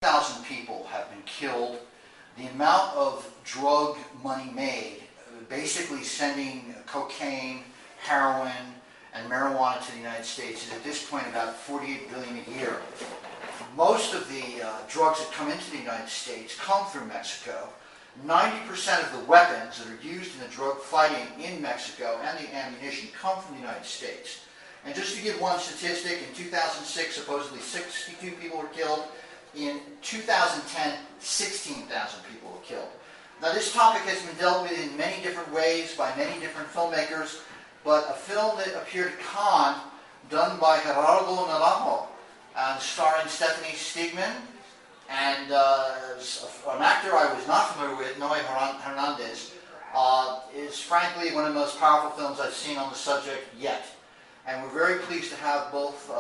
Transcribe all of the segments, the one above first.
1,000 people have been killed. The amount of drug money made, basically sending cocaine, heroin, and marijuana to the United States, is at this point about $48 billion a year. Most of the drugs that come into the United States come through Mexico. 90% of the weapons that are used in the drug fighting in Mexico and the ammunition come from the United States. And just to give one statistic, in 2006, supposedly 62 people were killed. In 2010, 16,000 people were killed. Now, this topic has been dealt with in many different ways by many different filmmakers, but a film that appeared at Cannes, done by Gerardo Naranjo, and starring Stephanie Sigman, and an actor I was not familiar with, Noe Hernandez, is frankly one of the most powerful films I've seen on the subject yet. And we're very pleased to have both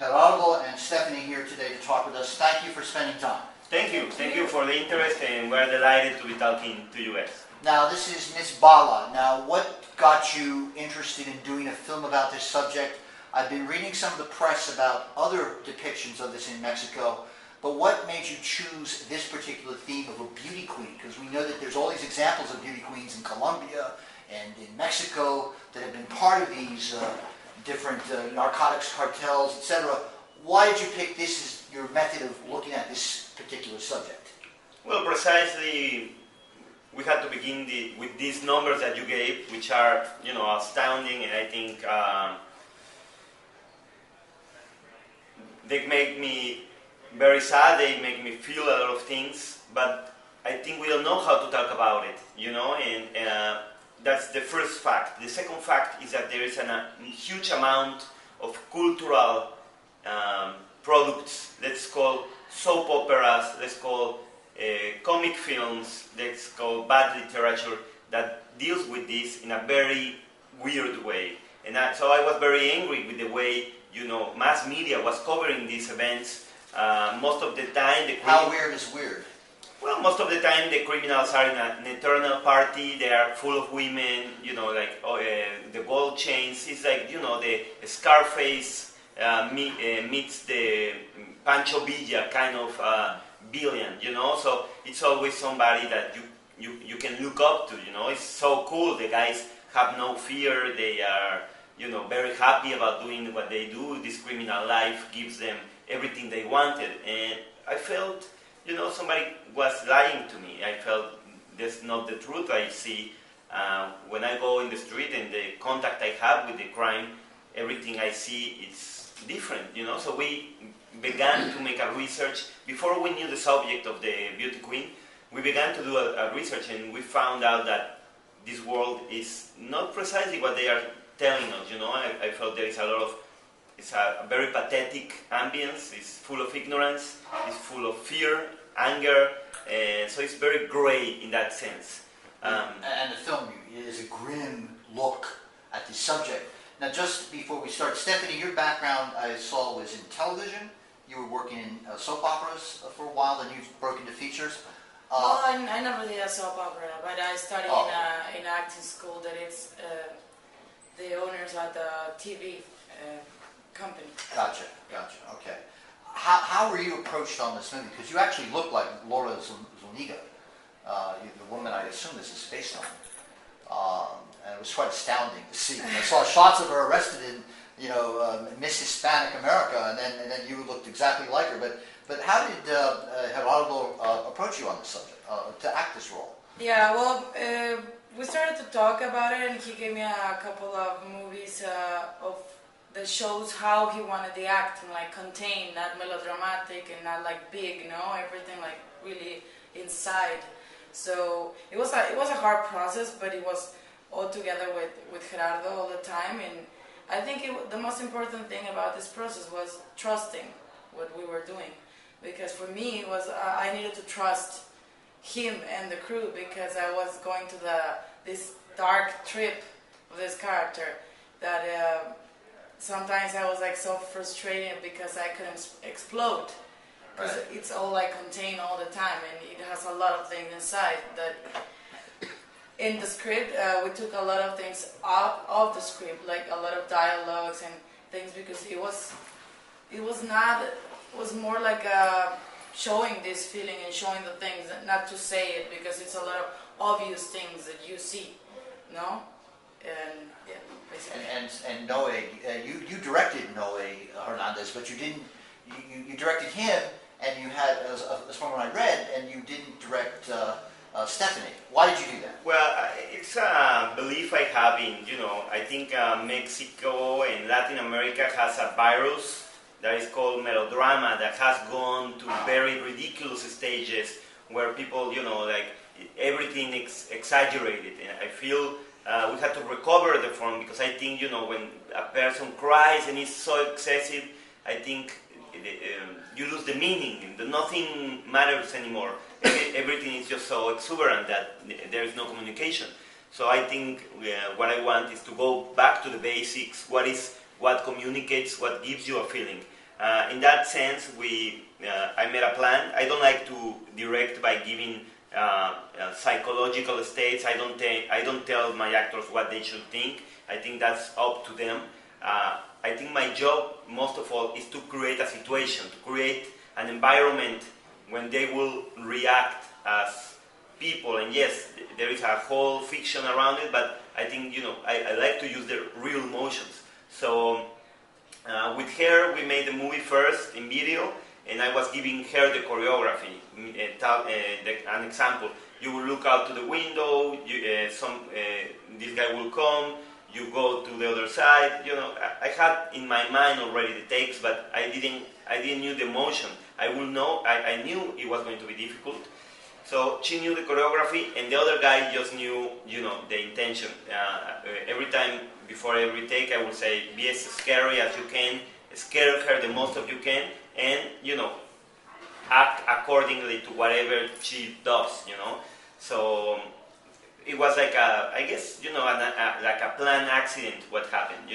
Gerardo and Stephanie here today to talk with us. Thank you for spending time. Thank you for the interest, and we're delighted to be talking to you guys. Now, this is Miss Bala. Now, what got you interested in doing a film about this subject? I've been reading some of the press about other depictions of this in Mexico, but what made you choose this particular theme of a beauty queen? Because we know that there's all these examples of beauty queens in Colombia and in Mexico that have been part of these different narcotics cartels, etc. Why did you pick this as your method of looking at this particular subject? Well, precisely, we had to begin with these numbers that you gave, which are, astounding, and I think they make me very sad. They make me feel a lot of things, but I think we don't know how to talk about it, and that's the first fact. The second fact is that there is a huge amount of cultural products, let's call soap operas, let's call comic films, let's call bad literature, that deals with this in a very weird way. And so I was very angry with the way, mass media was covering these events. Most of the time... How weird is weird? Well, most of the time the criminals are in an eternal party. They are full of women, the gold chains. It's like, the Scarface meets the Pancho Villa kind of villain, So it's always somebody that you can look up to, It's so cool. The guys have no fear. They are, very happy about doing what they do. This criminal life gives them everything they wanted. And I felt... somebody was lying to me. I felt that's not the truth I see. When I go in the street and the contact I have with the crime, everything I see is different, So we began to make a research. Before we knew the subject of the beauty queen, we began to do a research, and we found out that this world is not precisely what they are telling us, I felt there is a lot of... It's a very pathetic ambience. It's full of ignorance. It's full of fear, anger, and so it's very gray in that sense. And the film is a grim look at the subject. Now, just before we start, Stephanie, your background I saw was in television. You were working in soap operas for a while, then you broke into features. Well, I never did a soap opera, but I studied in acting school. That it's the owners at the TV. Company. Gotcha, okay. How were you approached on this movie? Because you actually look like Laura Zuniga, the woman I assume this is based on. And it was quite astounding to see. I saw shots of her arrested in, Miss Hispanic America, and then you looked exactly like her. But how did Gerardo approach you on this subject, to act this role? Yeah, well, we started to talk about it, and he gave me a couple of movies that shows how he wanted the acting, like contained, not melodramatic and not like big, everything like really inside. So it was a hard process, but it was all together with Gerardo all the time. And I think the most important thing about this process was trusting what we were doing, because for me it was I needed to trust him and the crew, because I was going to this dark trip of this character that. Sometimes I was like so frustrated because I couldn't explode, because it's all like contained all the time, and it has a lot of things inside that in the script we took a lot of things out of the script, like a lot of dialogues and things, because it was more like showing this feeling and showing the things, not to say it because it's a lot of obvious things that you see, no? And yeah, basically. And Noe, you directed Noe Hernandez, but you didn't. You directed him, and you had, as far as I read, and you didn't direct Stephanie. Why did you do that? Well, it's a belief I have in, I think Mexico and Latin America has a virus that is called melodrama that has gone to very ridiculous stages where people, like everything is exaggerated. And I feel we have to recover the form because I think, when a person cries and is so excessive, I think you lose the meaning. Nothing matters anymore. Everything is just so exuberant that there is no communication. So I think what I want is to go back to the basics. What communicates, what gives you a feeling. In that sense, I made a plan. I don't like to direct by giving psychological states. I don't tell my actors what they should think. I think that's up to them. I think my job, most of all, is to create a situation, to create an environment when they will react as people. And yes, there is a whole fiction around it, but I think, I like to use the real emotions. So with her, we made the movie first in video, and I was giving her the choreography. An example, you will look out to the window, this guy will come, you go to the other side. I had in my mind already the takes, but I didn't knew the motion. I knew it was going to be difficult. So she knew the choreography, and the other guy just knew, the intention. Every time before every take, I would say, be as scary as you can, scare her the most of you can, and act accordingly to whatever she does. So it was like I guess like a planned accident. What happened?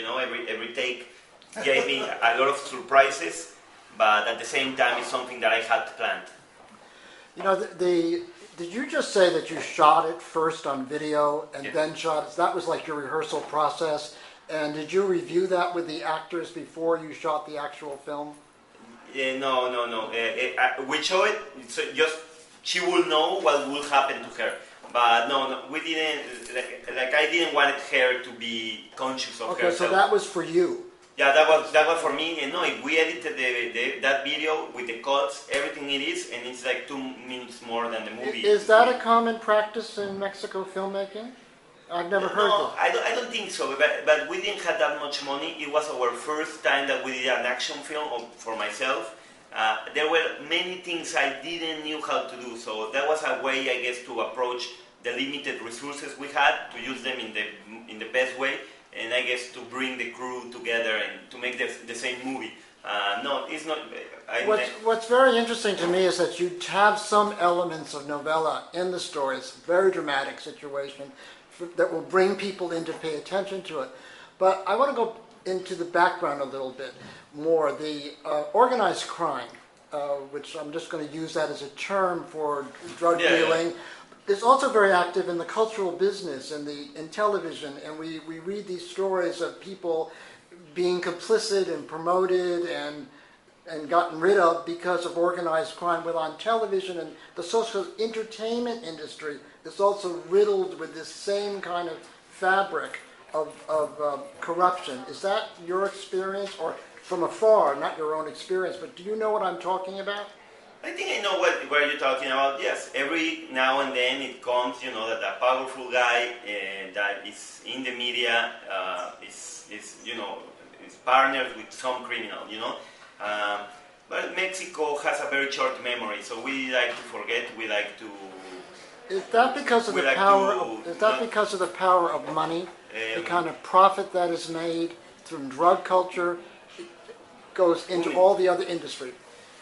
Every take gave me a lot of surprises, but at the same time, it's something that I had planned. Did you just say that you shot it first on video and then shot it? That was like your rehearsal process. And did you review that with the actors before you shot the actual film? No. We show it, so just she will know what will happen to her. But no, we didn't. Like I didn't want her to be conscious of herself. Okay, so that was for you. Yeah, that was for me. And no, if we edited that video with the cuts, everything it is, and it's like 2 minutes more than the movie. Is that a common practice in Mexico filmmaking? I've never heard of it. I don't think so, but we didn't have that much money. It was our first time that we did an action film for myself. There were many things I didn't know how to do, so that was a way, I guess, to approach the limited resources we had, to use them in the best way, and I guess to bring the crew together and to make the same movie. No, it's not. What's very interesting to me is that you have some elements of novella in the story. It's a very dramatic situation that will bring people in to pay attention to it. But I want to go into the background a little bit more. The organized crime, which I'm just going to use that as a term for drug dealing, is also very active in the cultural business and in television. And we read these stories of people being complicit and promoted and gotten rid of because of organized crime. Well, on television and the social entertainment industry is also riddled with this same kind of fabric of corruption. Is that your experience, or from afar, not your own experience, but do you know what I'm talking about? I think I know what you're talking about. Yes, every now and then it comes, that a powerful guy that is in the media is partnered with some criminal, But Mexico has a very short memory, so we like to forget. We like to. Is that because of the power? Because of the power of money, the kind of profit that is made through drug culture, goes into all the other industry?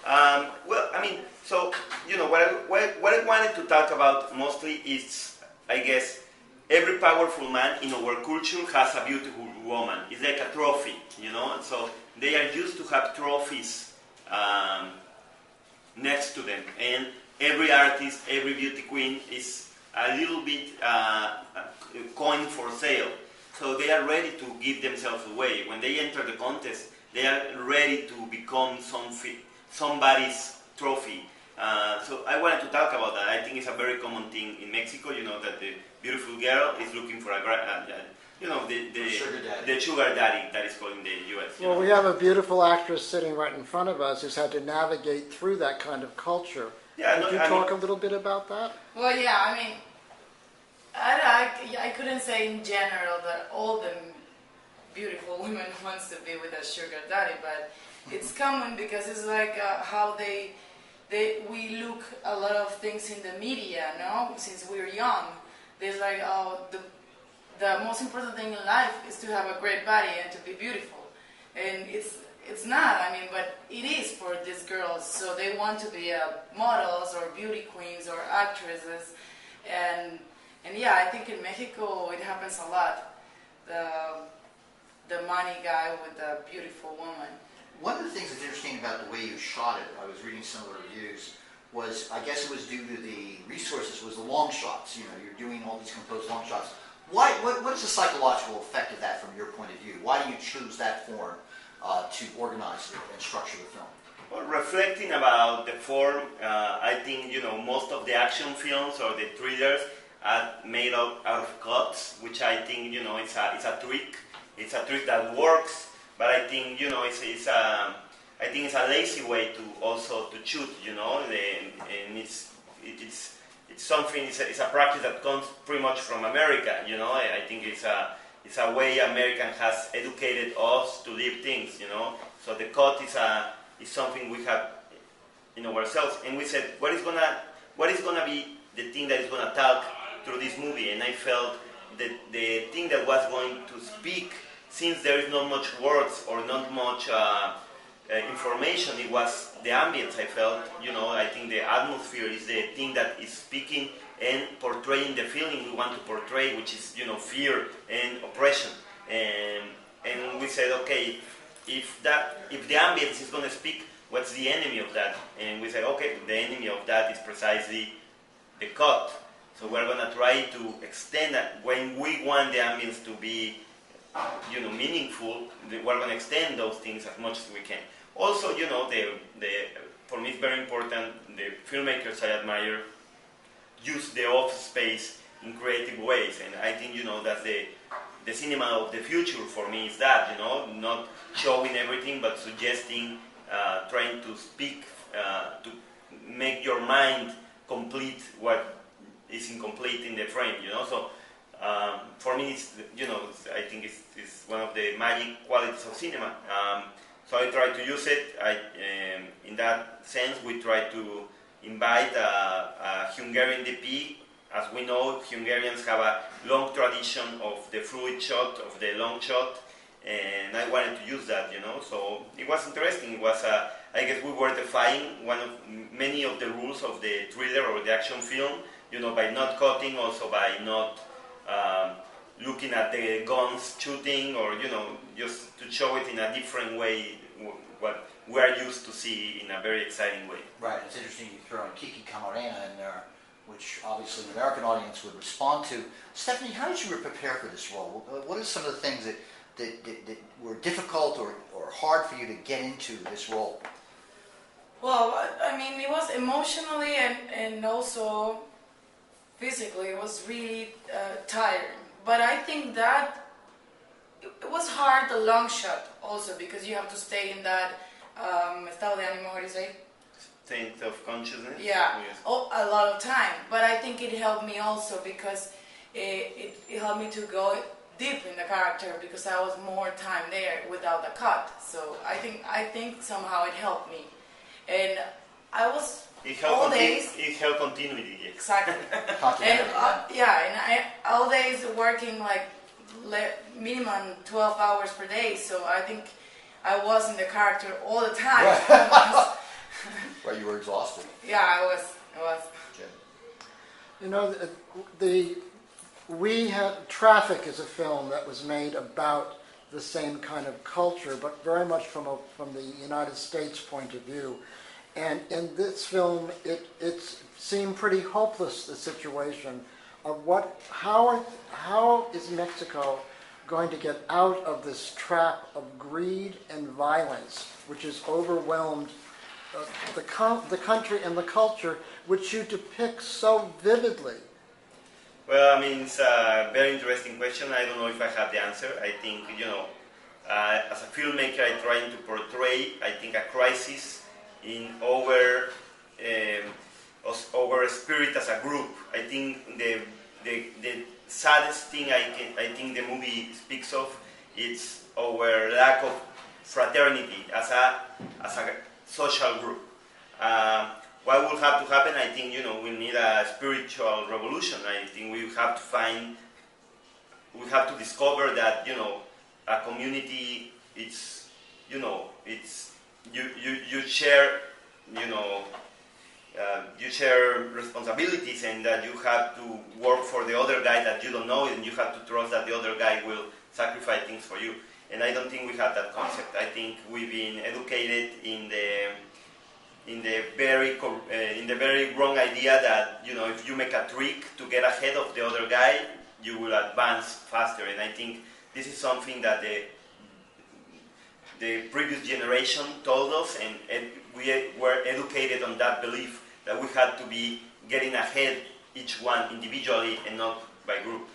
Well, I mean, so what I wanted to talk about mostly is, I guess, every powerful man in our culture has a beautiful woman. It's like a trophy, and so they are used to have trophies next to them, and every artist, every beauty queen is a little bit coin for sale. So they are ready to give themselves away. When they enter the contest, they are ready to become somebody's trophy. so I wanted to talk about that. I think it's a very common thing in Mexico. You know that the beautiful girl is looking for the sugar daddy that is called in the U.S. Well, we have a beautiful actress sitting right in front of us who's had to navigate through that kind of culture. Yeah, Could you talk a little bit about that? Well, yeah, I mean, I couldn't say in general that all the beautiful women wants to be with a sugar daddy, but it's common because it's like how we look a lot of things in the media, no? Since we're young, there's like, oh, the most important thing in life is to have a great body and to be beautiful, and it's not. I mean, but it is for these girls. So they want to be models or beauty queens or actresses, and yeah, I think in Mexico it happens a lot. The money guy with the beautiful woman. One of the things that's interesting about the way you shot it, I was reading some of the reviews, was, I guess it was due to the resources, was the long shots. You know, you're doing all these composed long shots. What is the psychological effect of that from your point of view? Why do you choose that form to organize and structure the film? Well, reflecting about the form, I think, you know, most of the action films or the thrillers are made out of cuts, which I think, you know, it's a trick. It's a trick that works, but I think, you know, I think it's a lazy way to also to shoot, you know, and it's something. It's a practice that comes pretty much from America, you know. I think it's a way American has educated us to live things, you know. So the cut is something we have in ourselves, and we said, what is gonna be the thing that is gonna talk through this movie? And I felt that the thing that was going to speak, since there is not much words or not much information, it was the ambience. I felt, you know, I think the atmosphere is the thing that is speaking and portraying the feeling we want to portray, which is, you know, fear and oppression. And we said, okay, if the ambience is going to speak, what's the enemy of that? And we said, okay, the enemy of that is precisely the cut. So we're going to try to extend that. When we want the ambience to be, you know, meaningful, we're going to extend those things as much as we can. Also, you know, for me it's very important, the filmmakers I admire use the off space in creative ways, and I think, you know, that the cinema of the future for me is that, you know, not showing everything but suggesting, trying to speak, to make your mind complete what is incomplete in the frame, you know. So for me, it's, you know, I think it's one of the magic qualities of cinema. So I try to use it. In that sense, we try to invite a Hungarian DP. As we know, Hungarians have a long tradition of the fluid shot, of the long shot, and I wanted to use that, you know. So it was interesting. It was, I guess we were defying many of the rules of the thriller or the action film, you know, by not cutting, also by not looking at the guns shooting, or, you know, just to show it in a different way, what we are used to see in a very exciting way. Right, it's interesting you throw in Kiki Camarena in there, which obviously the American audience would respond to. Stephanie, how did you prepare for this role? What are some of the things that were difficult or hard for you to get into this role? Well, I mean, it was emotionally and also physically, it was really tiring. But I think that it was hard, the long shot also, because you have to stay in that estado de ánimo, how do you say? State of consciousness? Yeah, Yes. oh, a lot of time. But I think it helped me also because it helped me to go deep in the character, because I was more time there without the cut. So I think somehow it helped me. And I was all days... It held continuity, yes. Exactly. And all days working like minimum 12 hours per day, so I think I was in the character all the time. Right, you were exhausted. Yeah, I was. Jim. You know, Traffic is a film that was made about the same kind of culture, but very much from the United States point of view. And in this film, it seemed pretty hopeless, the situation of how is Mexico going to get out of this trap of greed and violence, which has overwhelmed the country and the culture which you depict so vividly? Well, I mean, it's a very interesting question. I don't know if I have the answer. I think, as a filmmaker, I'm trying to portray, I think, a crisis in our spirit as a group. I think the saddest thing I think the movie speaks of is our lack of fraternity as a social group. What will have to happen? I think we need a spiritual revolution. I think we have to discover that a community it's you share you share responsibilities, and that you have to work for the other guy that you don't know, and you have to trust that the other guy will sacrifice things for you. And I don't think we have that concept. I think we've been educated in the very wrong idea that if you make a trick to get ahead of the other guy, you will advance faster. And I think this is something that the previous generation told us, and we were educated on that belief that we had to be getting ahead, each one individually and not by group.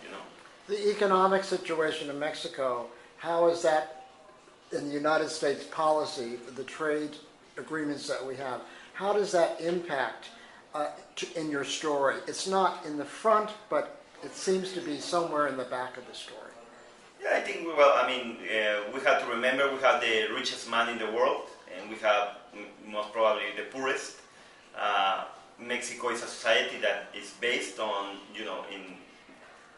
The economic situation in Mexico, how is that in the United States policy, the trade agreements that we have, how does that impact in your story? It's not in the front, but it seems to be somewhere in the back of the story. Yeah, I think, we have to remember we have the richest man in the world, and we have most probably the poorest. Mexico is a society that is based on, in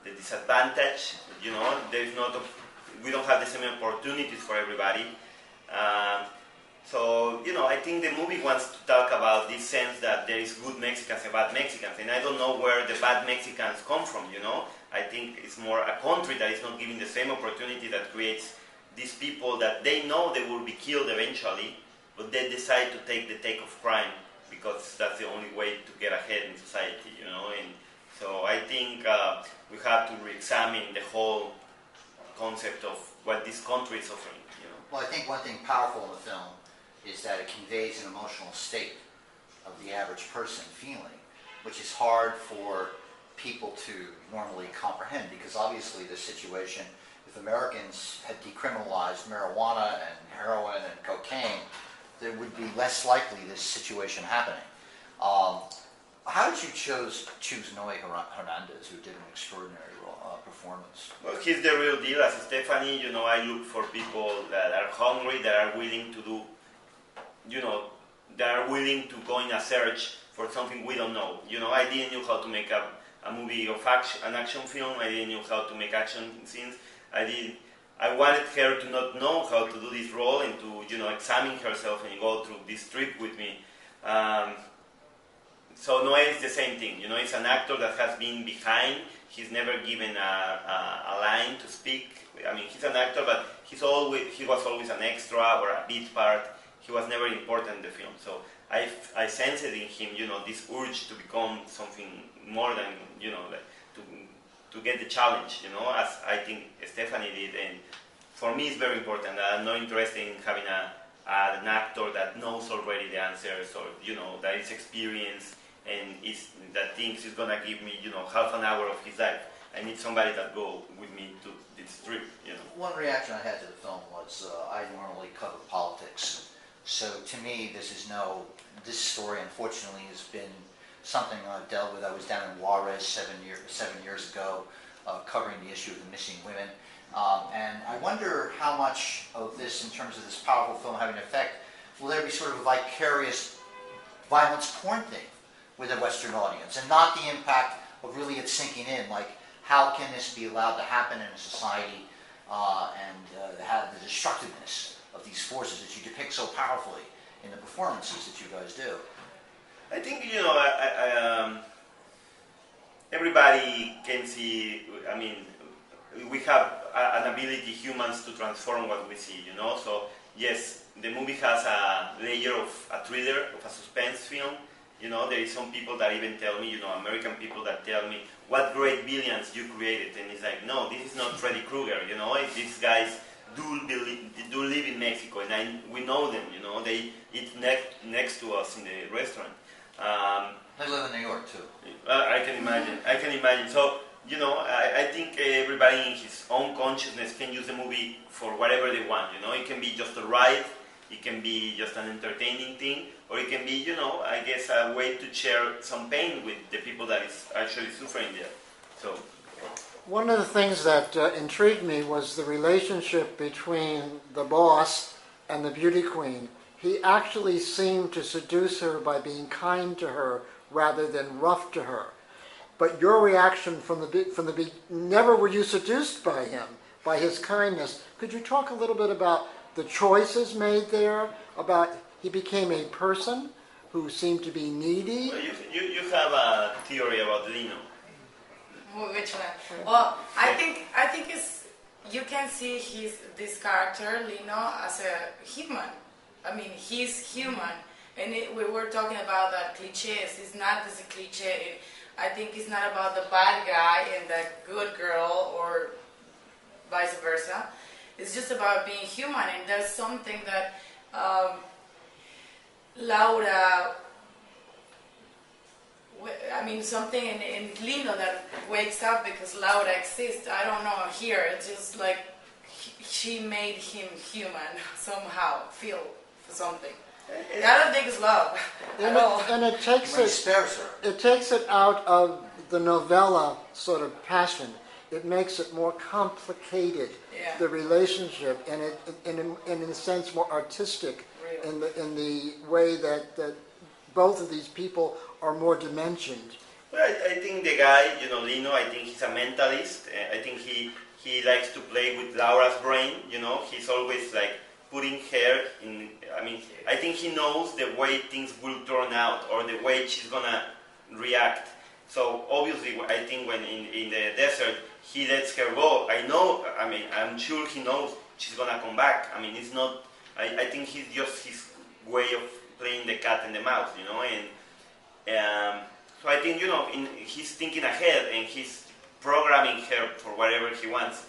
the disadvantage. We don't have the same opportunities for everybody. So, I think the movie wants to talk about this sense that there is good Mexicans and bad Mexicans, and I don't know where the bad Mexicans come from, I think it's more a country that is not giving the same opportunity that creates these people that they know they will be killed eventually, but they decide to take the take of crime because that's the only way to get ahead in society, and so I think we have to re-examine the whole concept of what this country is offering, Well, I think one thing powerful in the film is that it conveys an emotional state of the average person feeling, which is hard for people to normally comprehend, because obviously the situation, if Americans had decriminalized marijuana and heroin and cocaine, there would be less likely this situation happening. How did you choose Noe Hernandez, who did an extraordinary performance? Well, he's the real deal. As Stephanie, I look for people that are hungry, that are willing to do, that are willing to go in a search for something we don't know. I didn't know how to make a movie of an action film. I didn't know how to make action scenes. I wanted her to not know how to do this role and to, examine herself and go through this trip with me. So Noe is the same thing. He's an actor that has been behind. He's never given a line to speak. He's an actor, but he was always an extra or a beat part. He was never important in the film. So I sensed in him, this urge to become something more than, to get the challenge, as I think Stephanie did. And for me, it's very important. I'm not interested in having an actor that knows already the answers, or, that is experienced and that thinks he's going to give me, half an hour of his life. I need somebody that go with me to this trip, One reaction I had to the film was I normally cover politics. So to me, this story unfortunately has been something I've dealt with. I was down in Juarez 7 years ago covering the issue of the missing women. And I wonder how much of this, in terms of this powerful film having an effect, will there be sort of a vicarious violence porn thing with a Western audience, and not the impact of really it sinking in, like how can this be allowed to happen in a society and have the destructiveness of these forces that you depict so powerfully in the performances that you guys do. I think, everybody can see, we have an ability, humans, to transform what we see, so yes, the movie has a layer of a thriller, of a suspense film. There is some people that even tell me, American people that tell me, what great villains you created, and it's like, no, this is not Freddy Krueger, these guys do live in Mexico, and we know them. You know, they eat next to us in the restaurant. They live in New York too. I can imagine. I can imagine. So, you know, I think everybody in his own consciousness can use the movie for whatever they want. You know, it can be just a ride, it can be just an entertaining thing, or it can be, you know, I guess a way to share some pain with the people that is actually suffering there. So, one of the things that intrigued me was the relationship between the boss and the beauty queen. He actually seemed to seduce her by being kind to her rather than rough to her. But your reaction from the never were you seduced by him, by his kindness. Could you talk a little bit about the choices made there, about he became a person who seemed to be needy? well, you have a theory about Lino. Which one? Well, I think it's, you can see this character Lino as a human. I mean, he's human, and we were talking about that cliches. It's not as a cliche. I think it's not about the bad guy and the good girl, or vice versa. It's just about being human, and there's something that Laura. I mean, something in Lino that wakes up because Laura exists. I don't know here. It's just like she made him human somehow. Feel something. I don't think it's love at all. And it takes He spares her. it takes it out of the novella sort of passion. It makes it more complicated, Yeah. the relationship, and in a sense more artistic in the way that both of these people are more dimensioned. Well, I think the guy, you know, Lino, I think he's a mentalist. I think he likes to play with Laura's brain, you know. He's always like putting her in, I mean, I think he knows the way things will turn out or the way she's gonna react. So obviously, I think when in the desert, he lets her go. I'm sure he knows she's gonna come back. I mean, it's not, I think he's just his way of playing the cat and the mouse, you know, and so I think, you know, he's thinking ahead and he's programming her for whatever he wants.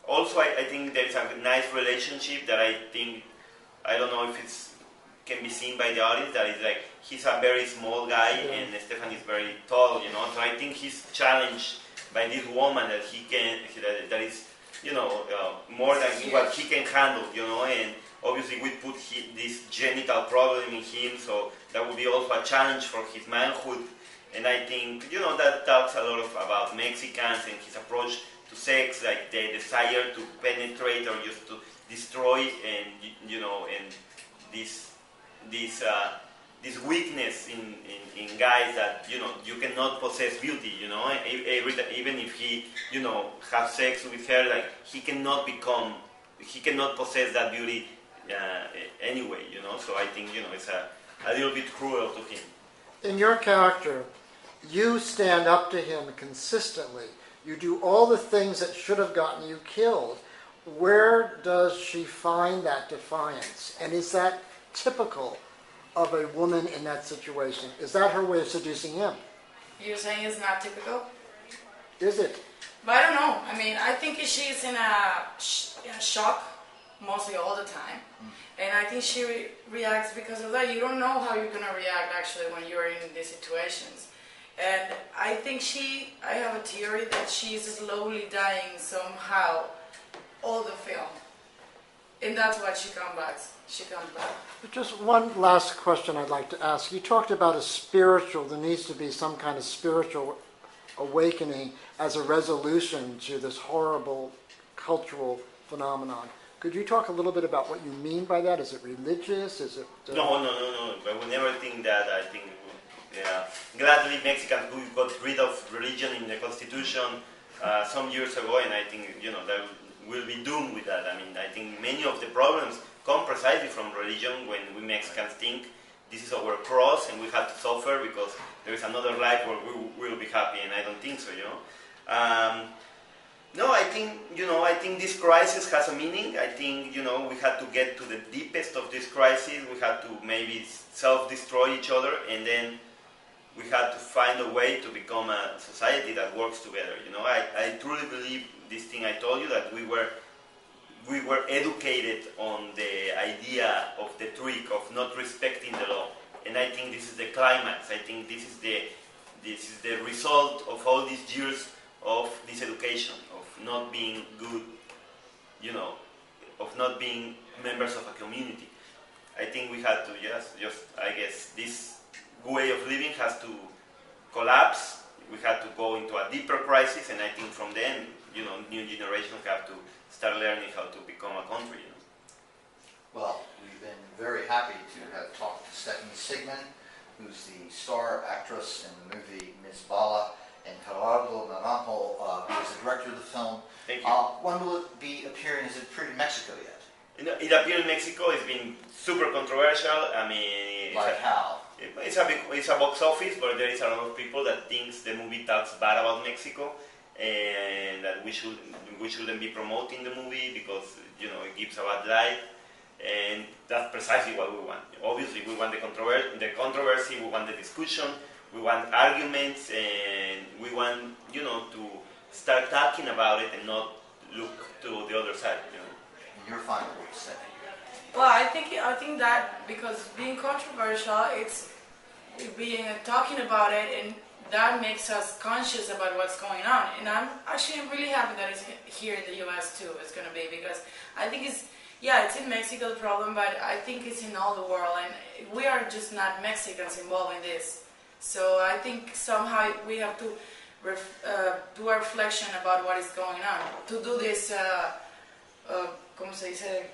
Also, I think there's a nice relationship that I think, I don't know if it's can be seen by the audience, that is like, he's a very small guy and Stefan is very tall, you know, so I think he's challenged by this woman that that is, you know, more than what he can handle, you know, and obviously we put this genital problem in him, so that would be also a challenge for his manhood. And I think, you know, that talks a lot about Mexicans and his approach to sex, like the desire to penetrate or just to destroy, and, you know, and this weakness in guys that, you know, you cannot possess beauty, you know, even if he, you know, have sex with her, like he cannot possess that beauty anyway, you know. So I think, you know, it's a little bit cruel to him. In your character, you stand up to him consistently. You do all the things that should have gotten you killed. Where does she find that defiance? And is that typical of a woman in that situation? Is that her way of seducing him? You're saying it's not typical? Is it? But I don't know. I mean, I think she's in a shock mostly all the time. And I think she reacts because of that. You don't know how you're going to react actually when you're in these situations. And I think I have a theory that she's slowly dying somehow all the film. And that's why she comes back. Just one last question I'd like to ask. You talked about there needs to be some kind of spiritual awakening as a resolution to this horrible cultural phenomenon. Could you talk a little bit about what you mean by that? Is it religious? Is it... No. I would never think that. I think, gladly Mexicans who got rid of religion in the Constitution some years ago, and I think, you know, that will be doomed with that. I mean, I think many of the problems come precisely from religion when we Mexicans think this is our cross and we have to suffer because there is another life where we will be happy, and I don't think so, you know. No, I think this crisis has a meaning. I think, you know, we had to get to the deepest of this crisis. We had to maybe self-destroy each other, and then we had to find a way to become a society that works together. You know, I truly believe this thing I told you, that we were we were educated on the idea of the trick of not respecting the law. And I think this is the climax. I think this is the result of all these years of this education, of not being good, of not being members of a community. I think we had to I guess, this way of living has to collapse. We had to go into a deeper crisis, and I think from then, new generations have to start learning how to become a country. Well, we've been very happy to have talked to Stephanie Sigman, who's the star actress in the movie Miss Bala, and Gerardo Naranjo, who is the director of the film. Thank you. When will it be appearing? Has it appeared in Mexico yet? It appeared in Mexico. It's been super controversial. I mean, How? It's a box office, but there is a lot of people that thinks the movie talks bad about Mexico, and that we shouldn't be promoting the movie because it gives a bad light. And that's precisely what we want. Obviously, we want the controversy, we want the discussion, we want arguments, and we want to start talking about it and not look to the other side. Your final words, Stephanie. Well, I think that because being controversial, it's talking about it, and that makes us conscious about what's going on. And I'm really happy that it's here in the U.S. too. It's going to be, because I think it's in Mexico, the problem, but I think it's in all the world, and we are just not Mexicans involved in this. So I think somehow we have to do a reflection about what is going on. To do this, ¿cómo se dice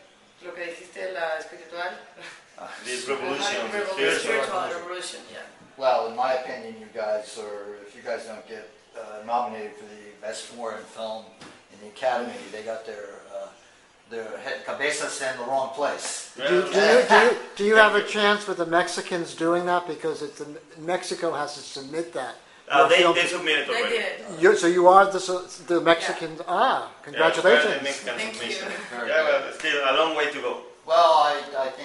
lo que dijiste, la espiritual? This revolution. Spiritual revolution, yeah. Well, in my opinion, if you guys don't get nominated for the best foreign film in the Academy, they got their head cabezas in the wrong place. Do you have a chance with the Mexicans doing that, because Mexico has to submit that? They submitted already. They did. So you are the Mexicans. Yeah. Congratulations. Yeah, Thank you. Yeah, well, still a long way to go. Well, I think